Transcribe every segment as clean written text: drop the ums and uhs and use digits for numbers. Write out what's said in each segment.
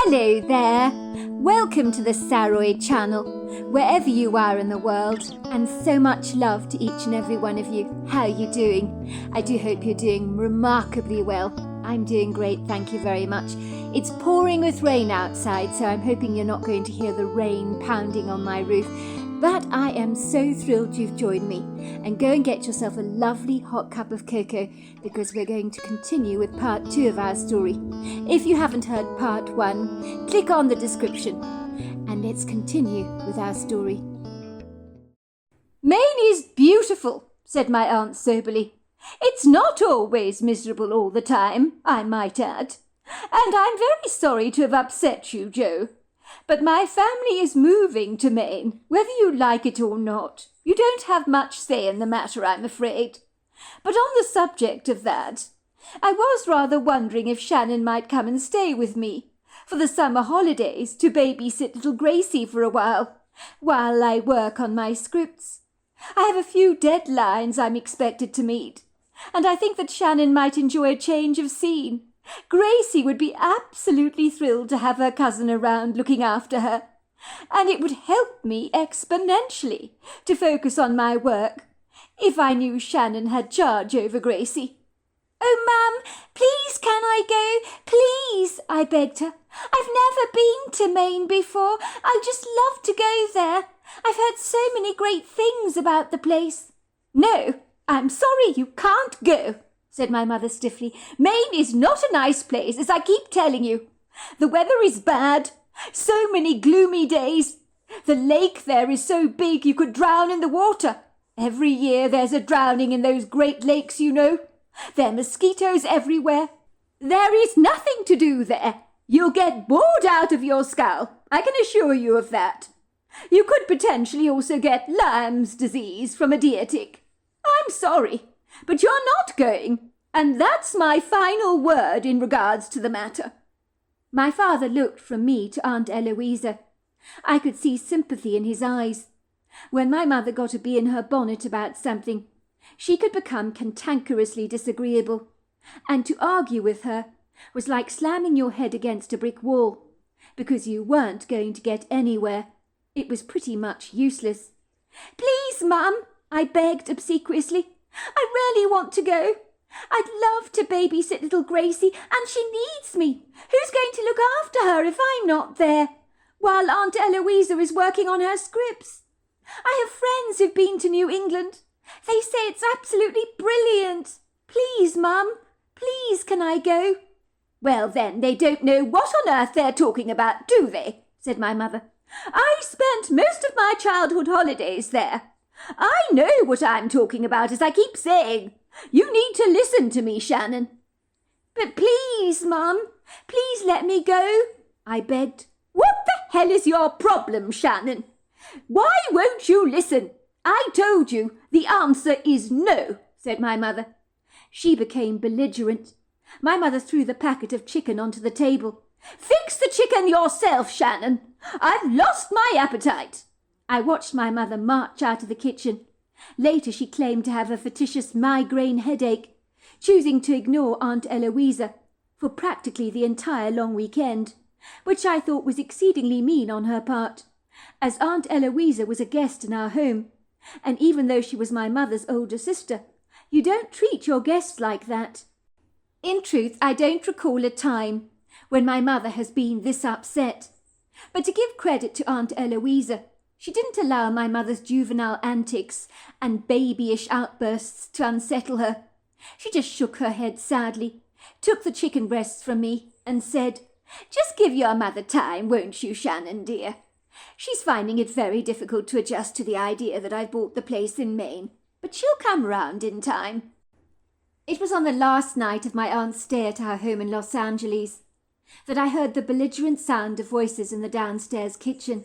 Hello there! Welcome to the Saroy channel, wherever you are in the world, and so much love to each and every one of you. How are you doing? I do hope you're doing remarkably well. I'm doing great, thank you very much. It's pouring with rain outside, so I'm hoping you're not going to hear the rain pounding on my roof. But I am so thrilled you've joined me, and go and get yourself a lovely hot cup of cocoa, because we're going to continue with part 2 of our story. If you haven't heard part 1, click on the description, and let's continue with our story. Maine is beautiful, said my aunt soberly. It's not always miserable all the time, I might add. And I'm very sorry to have upset you, Joe. But my family is moving to Maine, whether you like it or not. You don't have much say in the matter, I'm afraid. But on the subject of that, I was rather wondering if Shannon might come and stay with me for the summer holidays to babysit little Gracie for a while I work on my scripts. I have a few deadlines I'm expected to meet, and I think that Shannon might enjoy a change of scene. Gracie would be absolutely thrilled to have her cousin around looking after her, and it would help me exponentially to focus on my work if I knew Shannon had charge over Gracie. "Oh, Mum, please can I go? Please," I begged her. "I've never been to Maine before. I'd just love to go there. I've heard so many great things about the place." "No, I'm sorry you can't go," said my mother stiffly. "Maine is not a nice place, as I keep telling you. The weather is bad. So many gloomy days. The lake there is so big you could drown in the water. Every year there's a drowning in those great lakes, you know. There are mosquitoes everywhere. There is nothing to do there. You'll get bored out of your skull, I can assure you of that. You could potentially also get Lyme's disease from a deer tick. I'm sorry, but you're not going, and that's my final word in regards to the matter." My father looked from me to Aunt Eloisa. I could see sympathy in his eyes. When my mother got a bee in her bonnet about something, she could become cantankerously disagreeable, and to argue with her was like slamming your head against a brick wall, because you weren't going to get anywhere. It was pretty much useless. "Please, Mum," I begged obsequiously. "I really want to go. I'd love to babysit little Gracie, and she needs me. Who's going to look after her if I'm not there, while Aunt Eloisa is working on her scripts? I have friends who've been to New England. They say it's absolutely brilliant. Please, Mum, please can I go?" "Well, then, they don't know what on earth they're talking about, do they?" said my mother. "I spent most of my childhood holidays there. I know what I'm talking about, as I keep saying. You need to listen to me, Shannon." "But please, Mum, please let me go," I begged. "What the hell is your problem, Shannon? Why won't you listen? I told you the answer is no," said my mother. She became belligerent. My mother threw the packet of chicken onto the table. "Fix the chicken yourself, Shannon. I've lost my appetite." I watched my mother march out of the kitchen. Later she claimed to have a fictitious migraine headache, choosing to ignore Aunt Eloisa for practically the entire long weekend, which I thought was exceedingly mean on her part, as Aunt Eloisa was a guest in our home, and even though she was my mother's older sister, you don't treat your guests like that. In truth, I don't recall a time when my mother has been this upset, but to give credit to Aunt Eloisa, she didn't allow my mother's juvenile antics and babyish outbursts to unsettle her. She just shook her head sadly, took the chicken breasts from me, and said, "Just give your mother time, won't you, Shannon, dear? She's finding it very difficult to adjust to the idea that I've bought the place in Maine, but she'll come round in time." It was on the last night of my aunt's stay at our home in Los Angeles that I heard the belligerent sound of voices in the downstairs kitchen.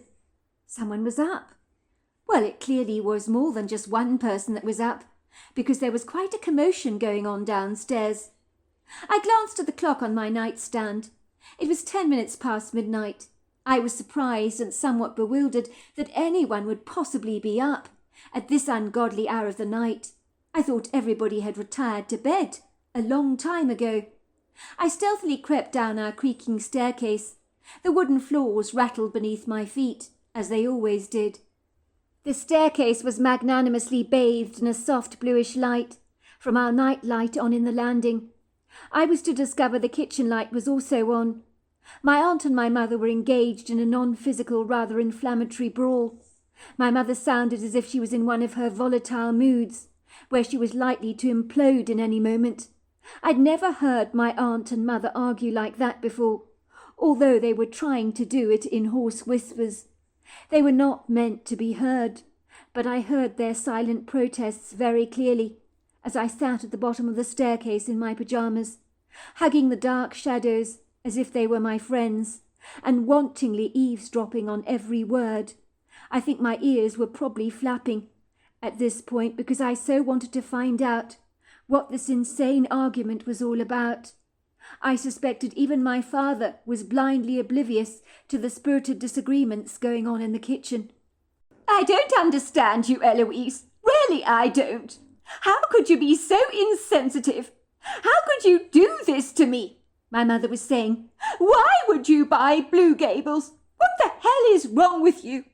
Someone was up. Well, it clearly was more than just one person that was up, because there was quite a commotion going on downstairs. I glanced at the clock on my nightstand. It was 10 minutes past midnight. I was surprised and somewhat bewildered that anyone would possibly be up at this ungodly hour of the night. I thought everybody had retired to bed a long time ago. I stealthily crept down our creaking staircase The wooden floors rattled beneath my feet, as they always did. The staircase was magnanimously bathed in a soft bluish light, from our night light on in the landing. I was to discover the kitchen light was also on. My aunt and my mother were engaged in a non-physical, rather inflammatory brawl. My mother sounded as if she was in one of her volatile moods, where she was likely to implode in any moment. I'd never heard my aunt and mother argue like that before, although they were trying to do it in hoarse whispers. They were not meant to be heard, but I heard their silent protests very clearly as I sat at the bottom of the staircase in my pyjamas, hugging the dark shadows as if they were my friends, and wantonly eavesdropping on every word. I think my ears were probably flapping at this point because I so wanted to find out what this insane argument was all about. I suspected even my father was blindly oblivious to the spirited disagreements going on in the kitchen. "I don't understand you, Eloise. Really, I don't. How could you be so insensitive? How could you do this to me?" my mother was saying. "Why would you buy Blue Gables? What the hell is wrong with you?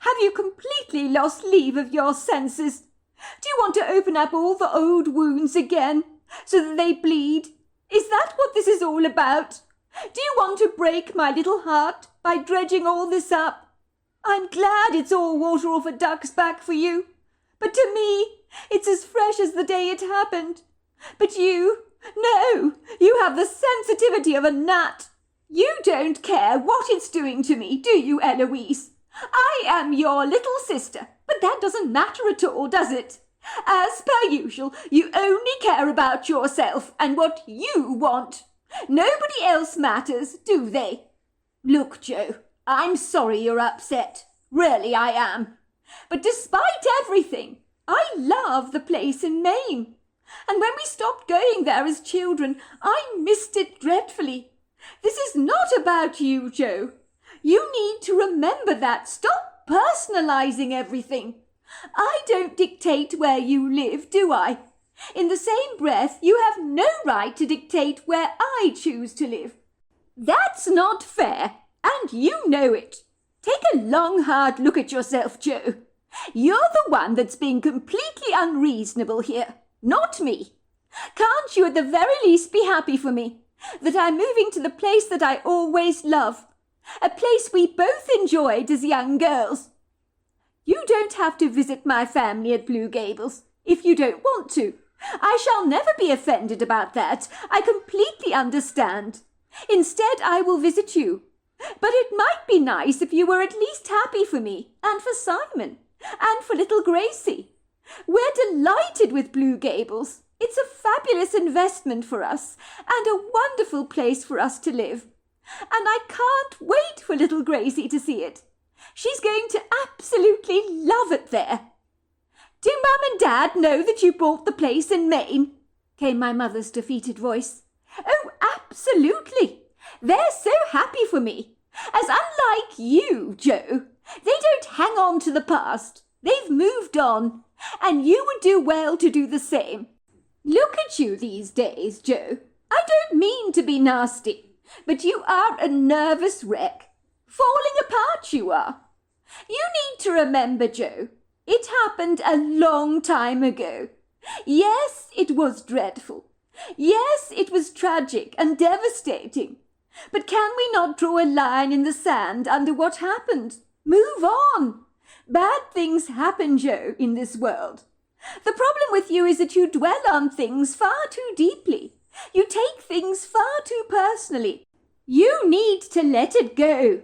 Have you completely lost leave of your senses? Do you want to open up all the old wounds again, so that they bleed? Is that what this is all about? Do you want to break my little heart by dredging all this up? I'm glad it's all water off a duck's back for you, but to me, it's as fresh as the day it happened. But you, no, you have the sensitivity of a gnat. You don't care what it's doing to me, do you, Eloise? I am your little sister, but that doesn't matter at all, does it? As per usual, you only care about yourself and what you want. Nobody else matters, do they? Look, Joe, I'm sorry you're upset. Really, I am. But despite everything, I love the place in Maine. And when we stopped going there as children, I missed it dreadfully. This is not about you, Joe. You need to remember that. Stop personalizing everything. I don't dictate where you live, do I? In the same breath, you have no right to dictate where I choose to live. That's not fair, and you know it. Take a long, hard look at yourself, Joe. You're the one that's being completely unreasonable here, not me. Can't you at the very least be happy for me, that I'm moving to the place that I always loved? A place we both enjoyed as young girls. You don't have to visit my family at Blue Gables if you don't want to. I shall never be offended about that. I completely understand. Instead, I will visit you. But it might be nice if you were at least happy for me, and for Simon, and for little Gracie. We're delighted with Blue Gables. It's a fabulous investment for us, and a wonderful place for us to live. And I can't wait for little Gracie to see it. She's going to absolutely love it there. Do Mum and Dad know that you bought the place in Maine? Came my mother's defeated voice. Oh, absolutely. They're so happy for me. As unlike you, Joe, they don't hang on to the past. They've moved on, and you would do well to do the same. Look at you these days, Joe. I don't mean to be nasty, but you are a nervous wreck. Falling apart you are. You need to remember, Joe, it happened a long time ago. Yes, it was dreadful. Yes, it was tragic and devastating. But can we not draw a line in the sand under what happened? Move on. Bad things happen, Joe, in this world. The problem with you is that you dwell on things far too deeply. You take things far too personally. You need to let it go.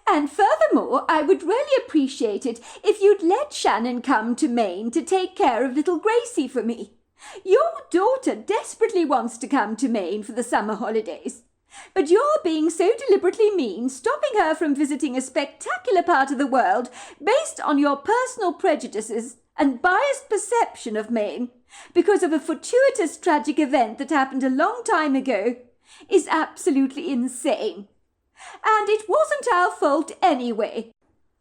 And furthermore, I would really appreciate it if you'd let Shannon come to Maine to take care of little Gracie for me. Your daughter desperately wants to come to Maine for the summer holidays, but you're being so deliberately mean, stopping her from visiting a spectacular part of the world based on your personal prejudices and biased perception of Maine because of a fortuitous tragic event that happened a long time ago is absolutely insane. And it wasn't our fault anyway.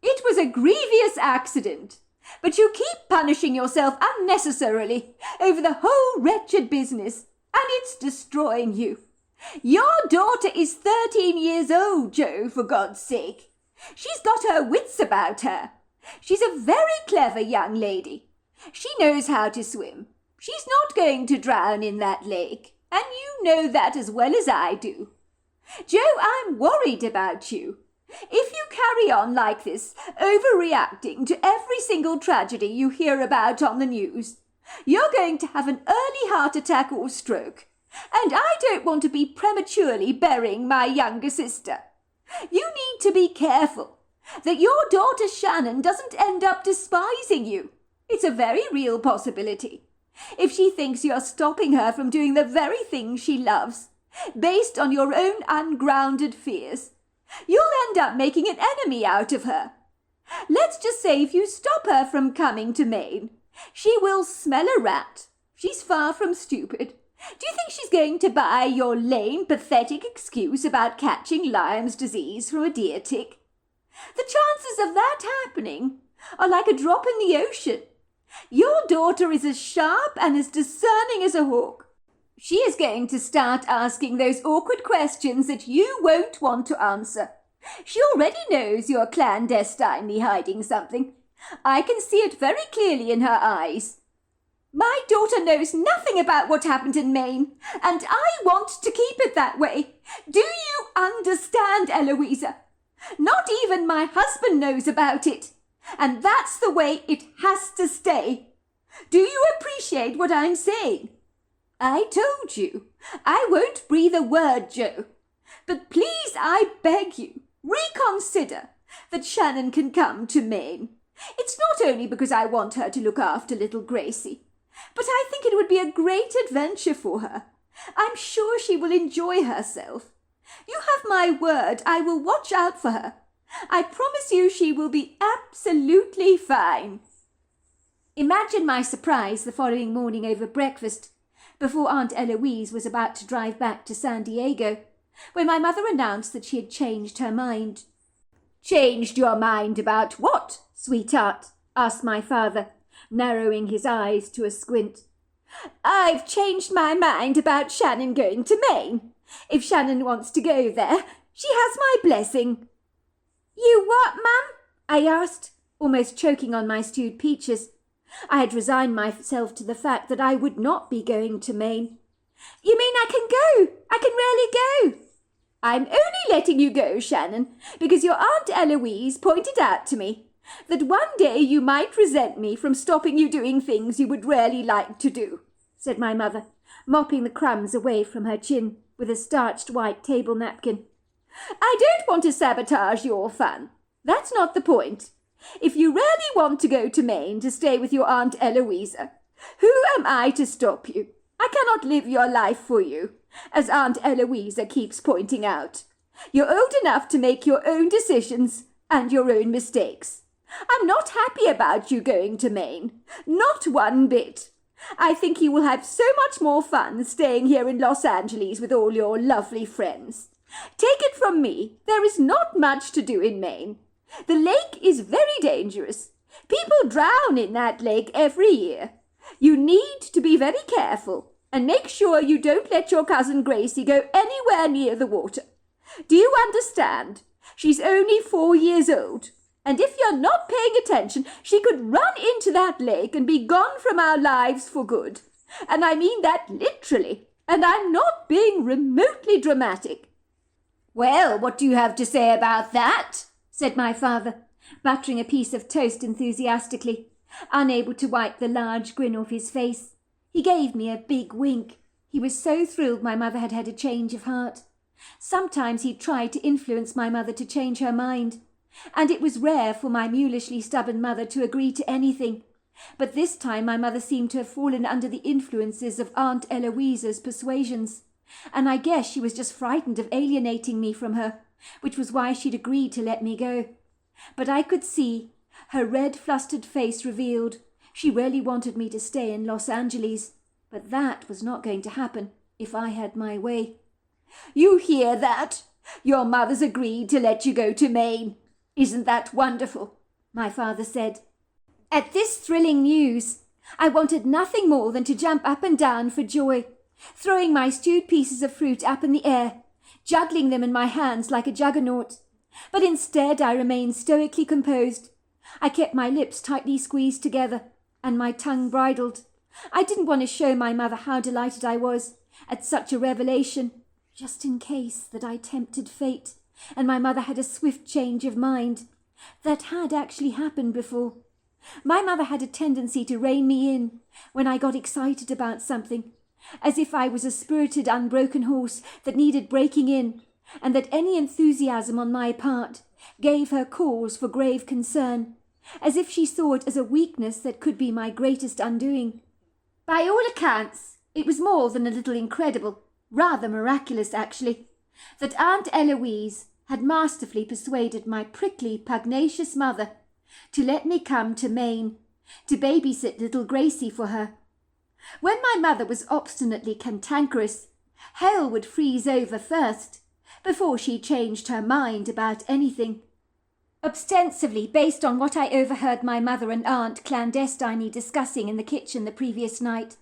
It was a grievous accident. But you keep punishing yourself unnecessarily over the whole wretched business, and it's destroying you. Your daughter is 13 years old, Joe, for God's sake. She's got her wits about her. She's a very clever young lady. She knows how to swim. She's not going to drown in that lake, and you know that as well as I do. Joe, I'm worried about you. If you carry on like this, overreacting to every single tragedy you hear about on the news, you're going to have an early heart attack or stroke, and I don't want to be prematurely burying my younger sister. You need to be careful that your daughter Shannon doesn't end up despising you. It's a very real possibility. If she thinks you're stopping her from doing the very thing she loves, based on your own ungrounded fears, you'll end up making an enemy out of her. Let's just say if you stop her from coming to Maine, she will smell a rat. She's far from stupid. Do you think she's going to buy your lame, pathetic excuse about catching Lyme's disease from a deer tick? The chances of that happening are like a drop in the ocean. Your daughter is as sharp and as discerning as a hawk. She is going to start asking those awkward questions that you won't want to answer. She already knows you're clandestinely hiding something. I can see it very clearly in her eyes. My daughter knows nothing about what happened in Maine, and I want to keep it that way. Do you understand, Eloisa? Not even my husband knows about it, and that's the way it has to stay. Do you appreciate what I'm saying? I told you, I won't breathe a word, Joe. But please, I beg you, reconsider that Shannon can come to Maine. It's not only because I want her to look after little Gracie, but I think it would be a great adventure for her. I'm sure she will enjoy herself. You have my word, I will watch out for her. I promise you she will be absolutely fine. Imagine my surprise the following morning over breakfast, before Aunt Eloise was about to drive back to San Diego, when my mother announced that she had changed her mind. "Changed your mind about what, sweetheart?" asked my father, narrowing his eyes to a squint. "I've changed my mind about Shannon going to Maine. If Shannon wants to go there, she has my blessing." "You what, Mum?" I asked, almost choking on my stewed peaches. I had resigned myself to the fact that I would not be going to Maine. "You mean I can go? I can really go?" "I'm only letting you go, Shannon, because your Aunt Eloise pointed out to me that one day you might resent me from stopping you doing things you would really like to do," said my mother, mopping the crumbs away from her chin with a starched white table napkin. "I don't want to sabotage your fun. That's not the point. If you really want to go to Maine to stay with your Aunt Eloisa, who am I to stop you? I cannot live your life for you, as Aunt Eloisa keeps pointing out. You're old enough to make your own decisions and your own mistakes. I'm not happy about you going to Maine. Not one bit. I think you will have so much more fun staying here in Los Angeles with all your lovely friends. Take it from me, there is not much to do in Maine. The lake is very dangerous. People drown in that lake every year. You need to be very careful and make sure you don't let your cousin Gracie go anywhere near the water. Do you understand? She's only 4 years old, and if you're not paying attention, she could run into that lake and be gone from our lives for good. And I mean that literally, and I'm not being remotely dramatic." "Well, what do you have to say about that?" said my father, buttering a piece of toast enthusiastically, unable to wipe the large grin off his face. He gave me a big wink. He was so thrilled my mother had had a change of heart. Sometimes he tried to influence my mother to change her mind, and it was rare for my mulishly stubborn mother to agree to anything. But this time my mother seemed to have fallen under the influences of Aunt Eloisa's persuasions, and I guess she was just frightened of alienating me from her, which was why she'd agreed to let me go. But I could see, her red, flustered face revealed, she really wanted me to stay in Los Angeles, but that was not going to happen if I had my way. "You hear that? Your mother's agreed to let you go to Maine. Isn't that wonderful?" my father said. At this thrilling news, I wanted nothing more than to jump up and down for joy. throwing my stewed pieces of fruit up in the air, juggling them in my hands like a juggernaut. But instead I remained stoically composed. I kept my lips tightly squeezed together and my tongue bridled. I didn't want to show my mother how delighted I was at such a revelation, just in case that I tempted fate and my mother had a swift change of mind. That had actually happened before. My mother had a tendency to rein me in when I got excited about something, as if I was a spirited, unbroken horse that needed breaking in, and that any enthusiasm on my part gave her cause for grave concern, as if she saw it as a weakness that could be my greatest undoing. By all accounts, it was more than a little incredible, rather miraculous actually, that Aunt Eloise had masterfully persuaded my prickly, pugnacious mother to let me come to Maine to babysit little Gracie for her. When my mother was obstinately cantankerous, hell would freeze over first, before she changed her mind about anything. Ostensibly based on what I overheard my mother and aunt clandestinely discussing in the kitchen the previous night,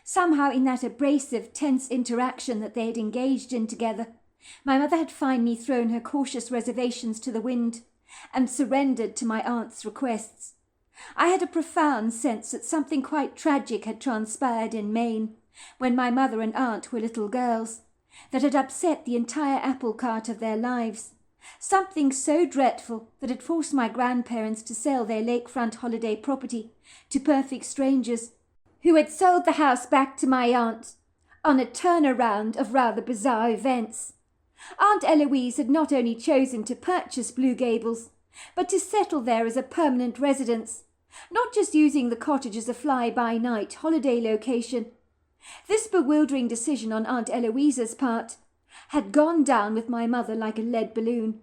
somehow in that abrasive, tense interaction that they had engaged in together, my mother had finally thrown her cautious reservations to the wind and surrendered to my aunt's requests. I had a profound sense that something quite tragic had transpired in Maine when my mother and aunt were little girls, that had upset the entire apple cart of their lives, something so dreadful that had forced my grandparents to sell their lakefront holiday property to perfect strangers, who had sold the house back to my aunt on a turnaround of rather bizarre events. Aunt Eloise had not only chosen to purchase Blue Gables, but to settle there as a permanent residence, not just using the cottage as a fly-by-night holiday location. This bewildering decision on Aunt Eloise's part had gone down with my mother like a lead balloon.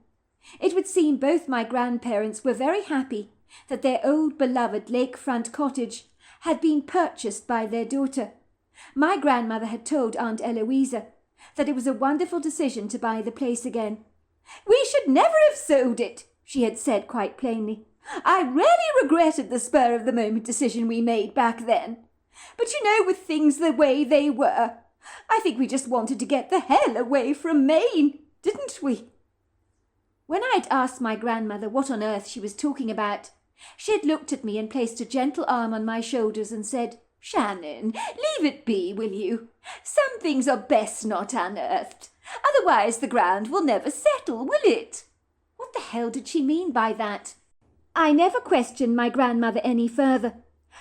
It would seem both my grandparents were very happy that their old beloved lakefront cottage had been purchased by their daughter. My grandmother had told Aunt Eloisa that it was a wonderful decision to buy the place again. "We should never have sold it," she had said quite plainly. "I really regretted the spur-of-the-moment decision we made back then. But you know, with things the way they were, I think we just wanted to get the hell away from Maine, didn't we?" When I had asked my grandmother what on earth she was talking about, she had looked at me and placed a gentle arm on my shoulders and said, "Shannon, leave it be, will you? Some things are best not unearthed. Otherwise the ground will never settle, will it?" What the hell did she mean by that? I never questioned my grandmother any further,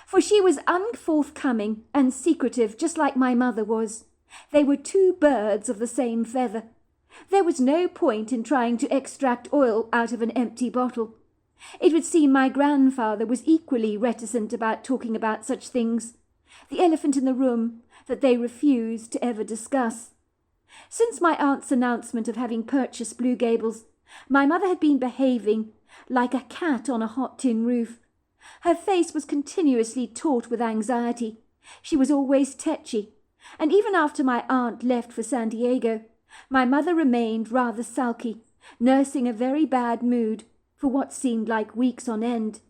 for she was unforthcoming and secretive just like my mother was. They were two birds of the same feather. There was no point in trying to extract oil out of an empty bottle. It would seem my grandfather was equally reticent about talking about such things, the elephant in the room that they refused to ever discuss. Since my aunt's announcement of having purchased Blue Gables, my mother had been behaving like a cat on a hot tin roof. Her face was continuously taut with anxiety. She was always tetchy, and even after my aunt left for San Diego, my mother remained rather sulky, nursing a very bad mood for what seemed like weeks on end.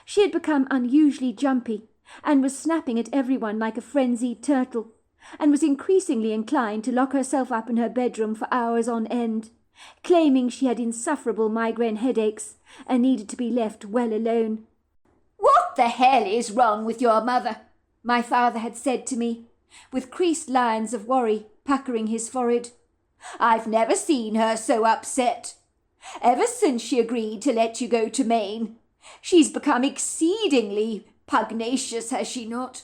She had become unusually jumpy and was snapping at everyone like a frenzied turtle, and was increasingly inclined to lock herself up in her bedroom for hours on end, claiming she had insufferable migraine headaches and needed to be left well alone. "What the hell is wrong with your mother?" my father had said to me, with creased lines of worry puckering his forehead. "I've never seen her so upset. Ever since she agreed to let you go to Maine, she's become exceedingly pugnacious, has she not?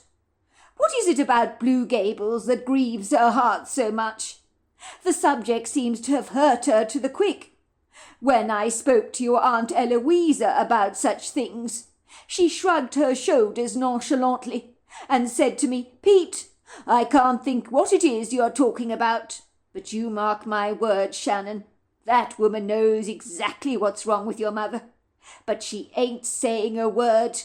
What is it about Blue Gables that grieves her heart so much? The subject seems to have hurt her to the quick. When I spoke to your Aunt Eloisa about such things, she shrugged her shoulders nonchalantly and said to me, 'Pete, I can't think what it is you're talking about. But you mark my words, Shannon, that woman knows exactly what's wrong with your mother. But she ain't saying a word.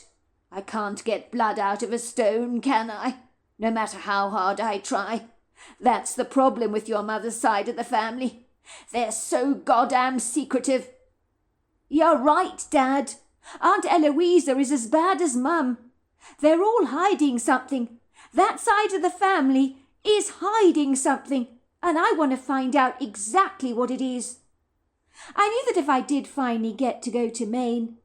I can't get blood out of a stone, can I? No matter how hard I try. That's the problem with your mother's side of the family. They're so goddamn secretive." "You're right, Dad. Aunt Eloisa is as bad as Mum. They're all hiding something. That side of the family is hiding something, and I want to find out exactly what it is. I knew that if I did finally get to go to Maine,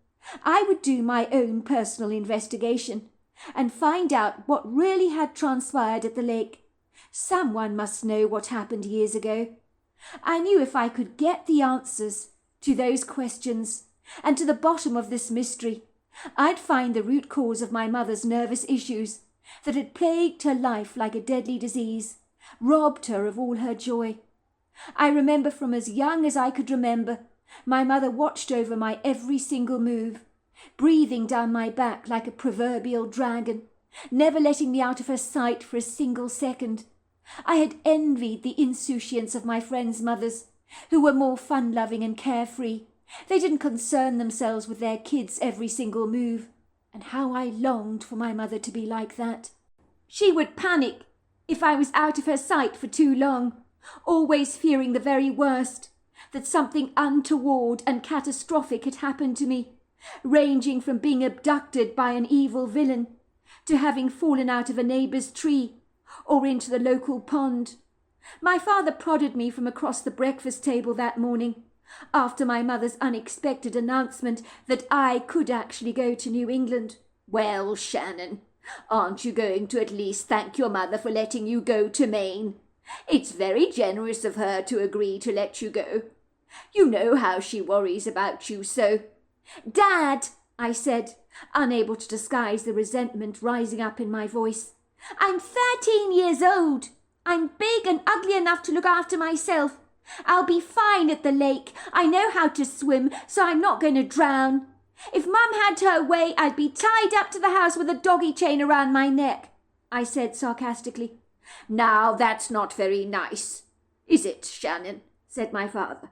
I would do my own personal investigation and find out what really had transpired at the lake. Someone must know what happened years ago. I knew if I could get the answers to those questions and to the bottom of this mystery, I'd find the root cause of my mother's nervous issues that had plagued her life like a deadly disease, robbed her of all her joy. I remember from as young as I could remember, my mother watched over my every single move, breathing down my back like a proverbial dragon, never letting me out of her sight for a single second. I had envied the insouciance of my friends' mothers, who were more fun-loving and carefree. They didn't concern themselves with their kids' every single move, and how I longed for my mother to be like that. She would panic if I was out of her sight for too long, always fearing the very worst, that something untoward and catastrophic had happened to me, ranging from being abducted by an evil villain to having fallen out of a neighbour's tree or into the local pond. My father prodded me from across the breakfast table that morning, after my mother's unexpected announcement that I could actually go to New England. "Well, Shannon, aren't you going to at least thank your mother for letting you go to Maine? It's very generous of her to agree to let you go. You know how she worries about you so." "Dad," I said, unable to disguise the resentment rising up in my voice, "I'm 13 years old. I'm big and ugly enough to look after myself. I'll be fine at the lake. I know how to swim, so I'm not going to drown. If Mum had her way, I'd be tied up to the house with a doggy chain around my neck," I said sarcastically. "Now that's not very nice, is it, Shannon?" said my father.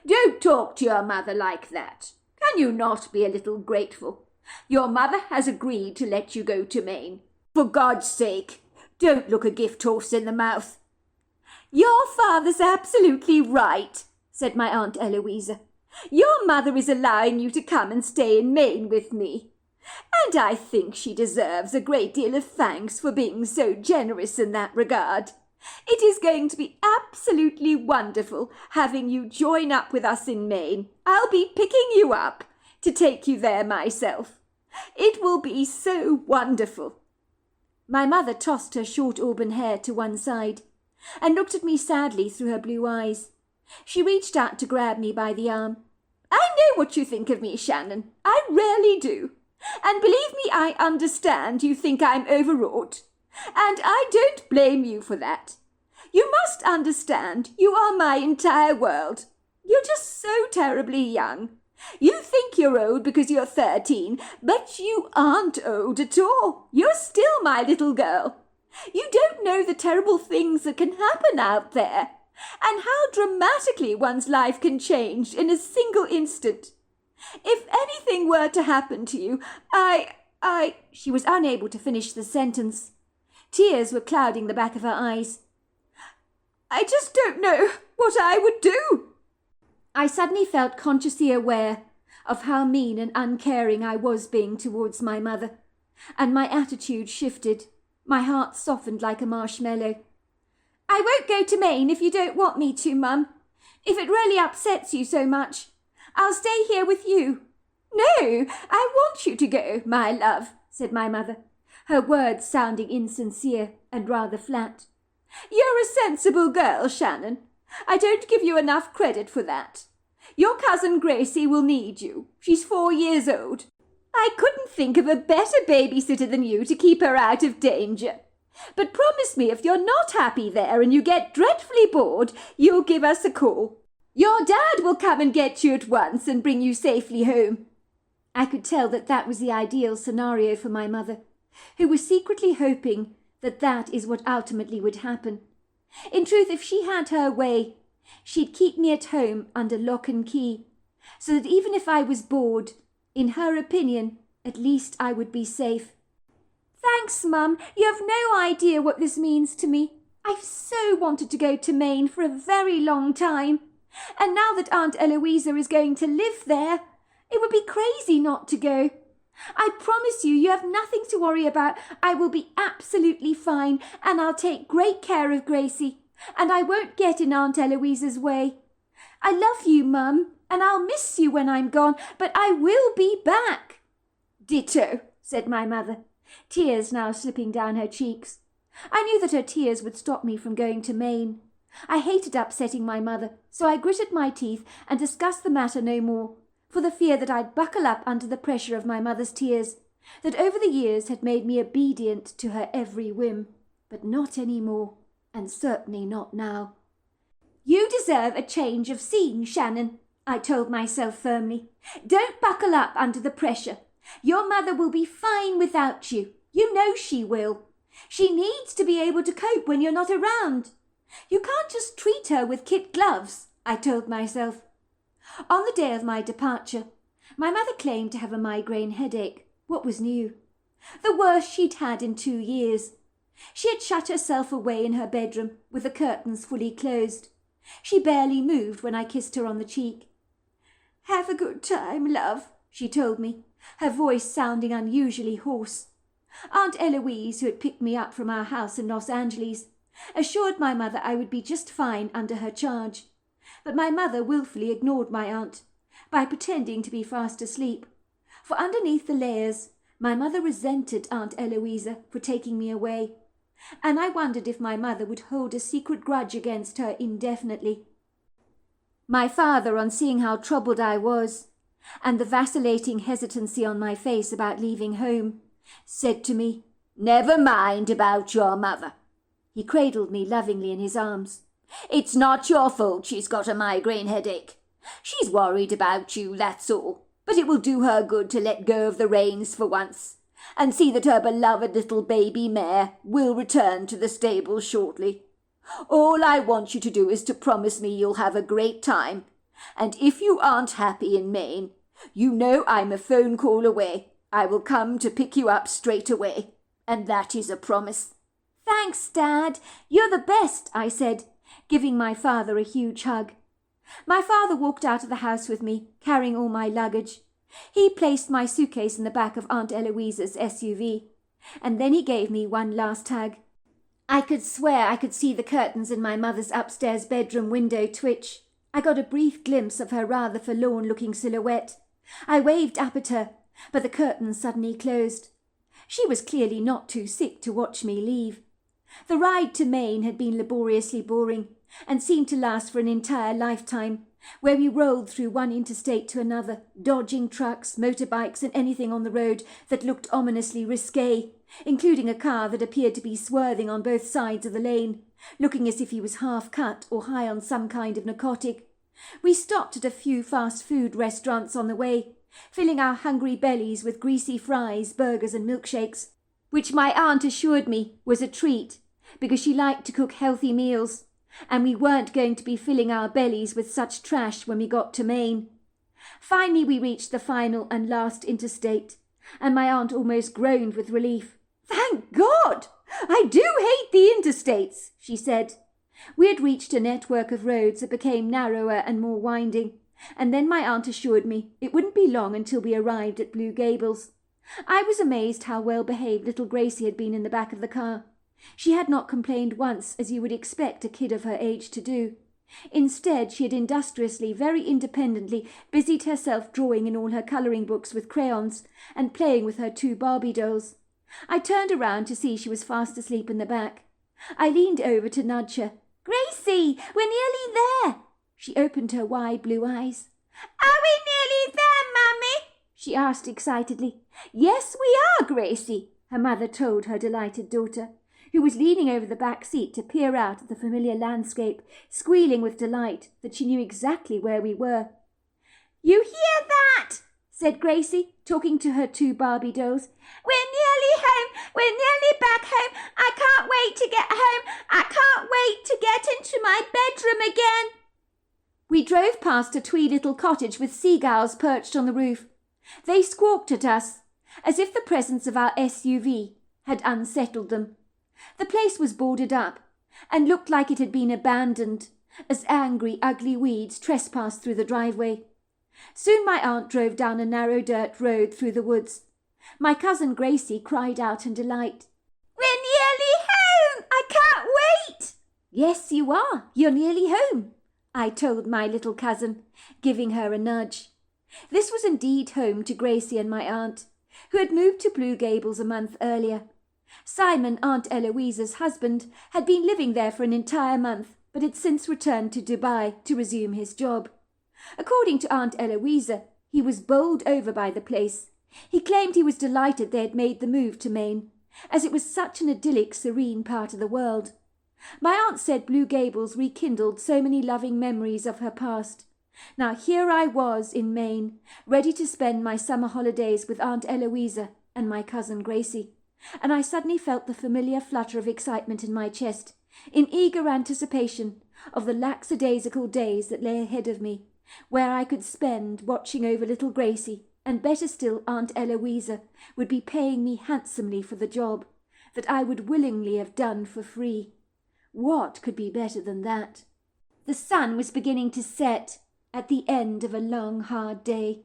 "Don't talk to your mother like that. Can you not be a little grateful? Your mother has agreed to let you go to Maine. For God's sake, don't look a gift horse in the mouth." "Your father's absolutely right," said my Aunt Eloisa. "Your mother is allowing you to come and stay in Maine with me, and I think she deserves a great deal of thanks for being so generous in that regard. It is going to be absolutely wonderful having you join up with us in Maine. I'll be picking you up to take you there myself. It will be so wonderful." My mother tossed her short auburn hair to one side and looked at me sadly through her blue eyes. She reached out to grab me by the arm. "I know what you think of me, Shannon. I really do. And believe me, I understand you think I'm overwrought. And I don't blame you for that. You must understand you are my entire world. You're just so terribly young. You think you're old because you're 13, but you aren't old at all. You're still my little girl. You don't know the terrible things that can happen out there, and how dramatically one's life can change in a single instant. If anything were to happen to you, She was unable to finish the sentence. Tears were clouding the back of her eyes. "I just don't know what I would do." I suddenly felt consciously aware of how mean and uncaring I was being towards my mother, and my attitude shifted. My heart softened like a marshmallow. "I won't go to Maine if you don't want me to, Mum. If it really upsets you so much, I'll stay here with you." "No, I want you to go, my love," said my mother, her words sounding insincere and rather flat. "You're a sensible girl, Shannon. I don't give you enough credit for that. Your cousin Gracie will need you. She's 4 years old. I couldn't think of a better babysitter than you to keep her out of danger. But promise me if you're not happy there and you get dreadfully bored, you'll give us a call. Your dad will come and get you at once and bring you safely home." I could tell that that was the ideal scenario for my mother, who was secretly hoping that that is what ultimately would happen. In truth, if she had her way, she'd keep me at home under lock and key, so that even if I was bored, in her opinion, at least I would be safe. "Thanks, Mum. You have no idea what this means to me. I've so wanted to go to Maine for a very long time, and now that Aunt Eloisa is going to live there, it would be crazy not to go. I promise you, you have nothing to worry about. I will be absolutely fine, and I'll take great care of Gracie, and I won't get in Aunt Eloise's way. I love you, Mum, and I'll miss you when I'm gone, but I will be back." "Ditto," said my mother, tears now slipping down her cheeks. I knew that her tears would stop me from going to Maine. I hated upsetting my mother, so I gritted my teeth and discussed the matter no more, for the fear that I'd buckle up under the pressure of my mother's tears, that over the years had made me obedient to her every whim, but not any more, and certainly not now. "You deserve a change of scene, Shannon," I told myself firmly. "Don't buckle up under the pressure. Your mother will be fine without you. You know she will. She needs to be able to cope when you're not around. You can't just treat her with kid gloves," I told myself. On the day of my departure, my mother claimed to have a migraine headache. What was new? The worst she'd had in 2 years. She had shut herself away in her bedroom with the curtains fully closed. She barely moved when I kissed her on the cheek. "Have a good time, love," she told me, her voice sounding unusually hoarse. Aunt Eloise, who had picked me up from our house in Los Angeles, assured my mother I would be just fine under her charge. But my mother wilfully ignored my aunt by pretending to be fast asleep. For underneath the layers, my mother resented Aunt Eloisa for taking me away, and I wondered if my mother would hold a secret grudge against her indefinitely. My father, on seeing how troubled I was, and the vacillating hesitancy on my face about leaving home, said to me, "Never mind about your mother." He cradled me lovingly in his arms. "It's not your fault she's got a migraine headache. She's worried about you, that's all. But it will do her good to let go of the reins for once, and see that her beloved little baby mare will return to the stable shortly. All I want you to do is to promise me you'll have a great time, and if you aren't happy in Maine, you know I'm a phone call away. I will come to pick you up straight away, and that is a promise." "Thanks, Dad. You're the best," I said, giving my father a huge hug. My father walked out of the house with me, carrying all my luggage. He placed my suitcase in the back of Aunt Eloisa's SUV, and then he gave me one last hug. I could swear I could see the curtains in my mother's upstairs bedroom window twitch. I got a brief glimpse of her rather forlorn-looking silhouette. I waved up at her, but the curtains suddenly closed. She was clearly not too sick to watch me leave. The ride to Maine had been laboriously boring, and seemed to last for an entire lifetime, where we rolled through one interstate to another, dodging trucks, motorbikes, and anything on the road that looked ominously risque, including a car that appeared to be swerving on both sides of the lane, looking as if he was half-cut or high on some kind of narcotic. We stopped at a few fast-food restaurants on the way, filling our hungry bellies with greasy fries, burgers, and milkshakes, which my aunt assured me was a treat, because she liked to cook healthy meals, and we weren't going to be filling our bellies with such trash when we got to Maine. Finally we reached the final and last interstate, and my aunt almost groaned with relief. "Thank God! I do hate the interstates," she said. We had reached a network of roads that became narrower and more winding, and then my aunt assured me it wouldn't be long until we arrived at Blue Gables. I was amazed how well behaved little Gracie had been in the back of the car. She had not complained once, as you would expect a kid of her age to do. Instead, she had industriously, very independently, busied herself drawing in all her colouring books with crayons and playing with her 2 Barbie dolls. I turned around to see she was fast asleep in the back. I leaned over to nudge her. "Gracie, we're nearly there." She opened her wide blue eyes. "Are we nearly there, Mummy?" she asked excitedly. "Yes, we are, Gracie," her mother told her delighted daughter, who was leaning over the back seat to peer out at the familiar landscape, squealing with delight that she knew exactly where we were. "You hear that?" said Gracie, talking to her 2 Barbie dolls. "We're nearly home. We're nearly back home. I can't wait to get home. I can't wait to get into my bedroom again." We drove past a twee little cottage with seagulls perched on the roof. They squawked at us, as if the presence of our SUV had unsettled them. The place was boarded up, and looked like it had been abandoned, as angry, ugly weeds trespassed through the driveway. Soon my aunt drove down a narrow dirt road through the woods, My cousin Gracie cried out in delight. "We're nearly home! I can't wait!" "Yes, you are. You're nearly home," I told my little cousin, giving her a nudge. This was indeed home to Gracie and my aunt, who had moved to Blue Gables a month earlier. Simon, Aunt Eloisa's husband, had been living there for an entire month, but had since returned to Dubai to resume his job. According to Aunt Eloisa, he was bowled over by the place. He claimed he was delighted they had made the move to Maine, as it was such an idyllic, serene part of the world. My aunt said Blue Gables rekindled so many loving memories of her past. Now here I was in Maine, ready to spend my summer holidays with Aunt Eloisa and my cousin Gracie, and I suddenly felt the familiar flutter of excitement in my chest, in eager anticipation of the lackadaisical days that lay ahead of me, where I could spend watching over little Gracie, and better still Aunt Eloisa would be paying me handsomely for the job that I would willingly have done for free. What could be better than that? The sun was beginning to set at the end of a long, hard day.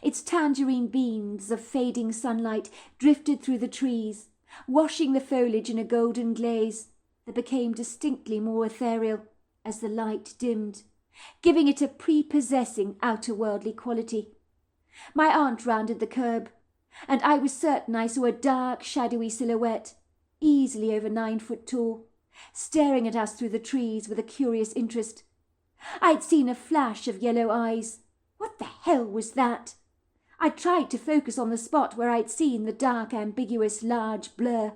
Its tangerine beams of fading sunlight drifted through the trees, washing the foliage in a golden glaze that became distinctly more ethereal as the light dimmed, giving it a prepossessing outer-worldly quality. My aunt rounded the curb, and I was certain I saw a dark, shadowy silhouette, easily over 9 foot tall, staring at us through the trees with a curious interest. I'd seen a flash of yellow eyes. What the hell was that? I tried to focus on the spot where I'd seen the dark, ambiguous, large blur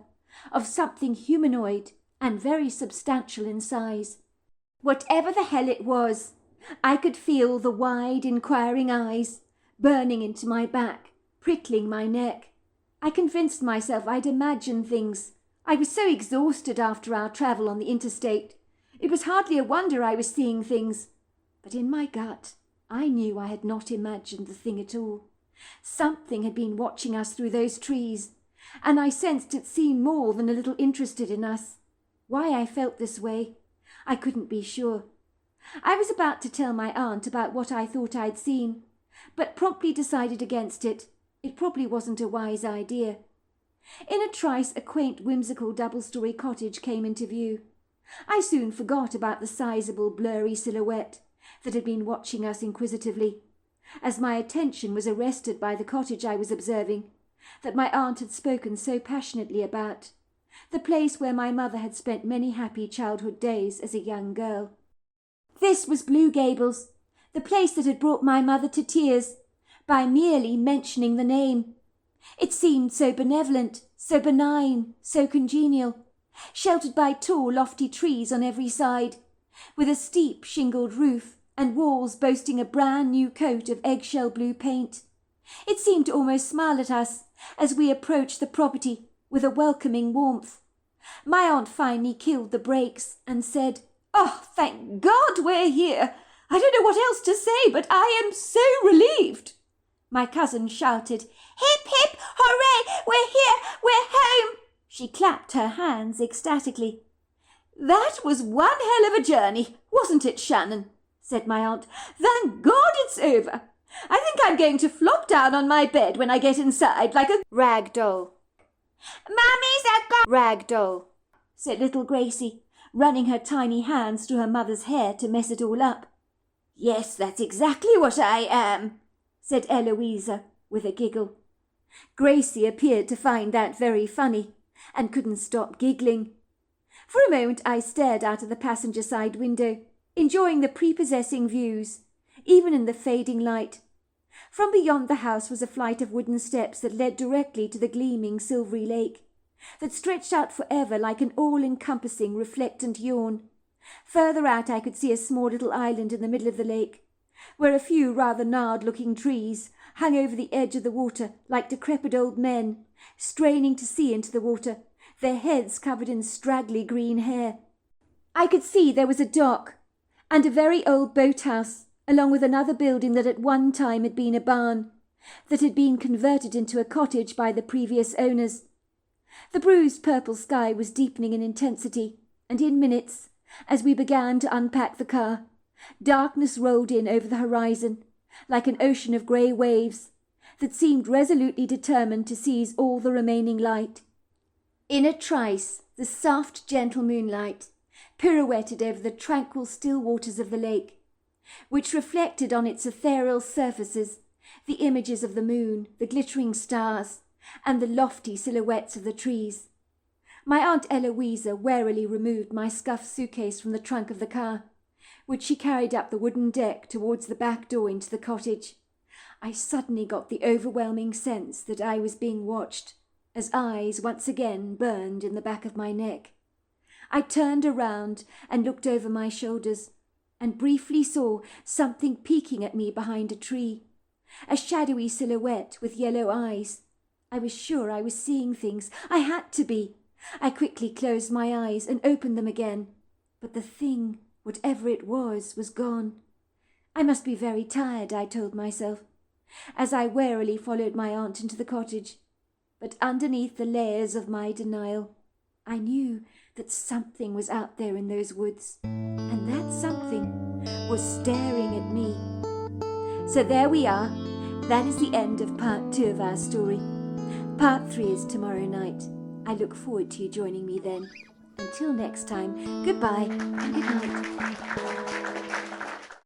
of something humanoid and very substantial in size. Whatever the hell it was, I could feel the wide, inquiring eyes burning into my back, prickling my neck. I convinced myself I'd imagined things. I was so exhausted after our travel on the interstate. It was hardly a wonder I was seeing things. But in my gut, I knew I had not imagined the thing at all. Something had been watching us through those trees, and I sensed it seemed more than a little interested in us. Why I felt this way, I couldn't be sure. I was about to tell my aunt about what I thought I'd seen, but promptly decided against it. It probably wasn't a wise idea. In a trice, a quaint, whimsical double-story cottage came into view. I soon forgot about the sizable, blurry silhouette that had been watching us inquisitively, as my attention was arrested by the cottage I was observing, that my aunt had spoken so passionately about, the place where my mother had spent many happy childhood days as a young girl. This was Blue Gables, the place that had brought my mother to tears by merely mentioning the name. It seemed so benevolent, so benign, so congenial, sheltered by tall, lofty trees on every side, with a steep shingled roof and walls boasting a brand new coat of eggshell blue paint. It seemed to almost smile at us as we approached the property with a welcoming warmth. My aunt finally killed the brakes and said, "Oh, thank God we're here. I don't know what else to say, but I am so relieved." My cousin shouted, "Hip, hip, hooray, we're here, we're home." She clapped her hands ecstatically. "That was one hell of a journey, wasn't it, Shannon?" said my aunt. "Thank God it's over. I think I'm going to flop down on my bed when I get inside like a rag doll." "Mummy's a rag doll," said little Gracie, running her tiny hands through her mother's hair to mess it all up. "Yes, that's exactly what I am," said Eloisa with a giggle. Gracie appeared to find that very funny and couldn't stop giggling. For a moment I stared out of the passenger side window, enjoying the prepossessing views, even in the fading light. From beyond the house was a flight of wooden steps that led directly to the gleaming silvery lake, that stretched out forever like an all-encompassing reflectant yawn. Further out I could see a small little island in the middle of the lake, where a few rather gnarled-looking trees hung over the edge of the water like decrepit old men, straining to see into the water, their heads covered in straggly green hair. I could see there was a dock and a very old boathouse, along with another building that at one time had been a barn, that had been converted into a cottage by the previous owners. The bruised purple sky was deepening in intensity, and in minutes, as we began to unpack the car, darkness rolled in over the horizon, like an ocean of grey waves, that seemed resolutely determined to seize all the remaining light. In a trice, the soft, gentle moonlight pirouetted over the tranquil, still waters of the lake, which reflected on its ethereal surfaces the images of the moon, the glittering stars, and the lofty silhouettes of the trees. My Aunt Eloisa warily removed my scuffed suitcase from the trunk of the car, which she carried up the wooden deck towards the back door into the cottage. I suddenly got the overwhelming sense that I was being watched, as eyes once again burned in the back of my neck. I turned around and looked over my shoulders, and briefly saw something peeking at me behind a tree, a shadowy silhouette with yellow eyes. I was sure I was seeing things. I had to be. I quickly closed my eyes and opened them again, but the thing, whatever it was gone. I must be very tired, I told myself, as I warily followed my aunt into the cottage. But underneath the layers of my denial, I knew that something was out there in those woods, and that something was staring at me. So there we are. That is the end of part 2 of our story. Part 3 is tomorrow night. I look forward to you joining me then. Until next time, goodbye and good night.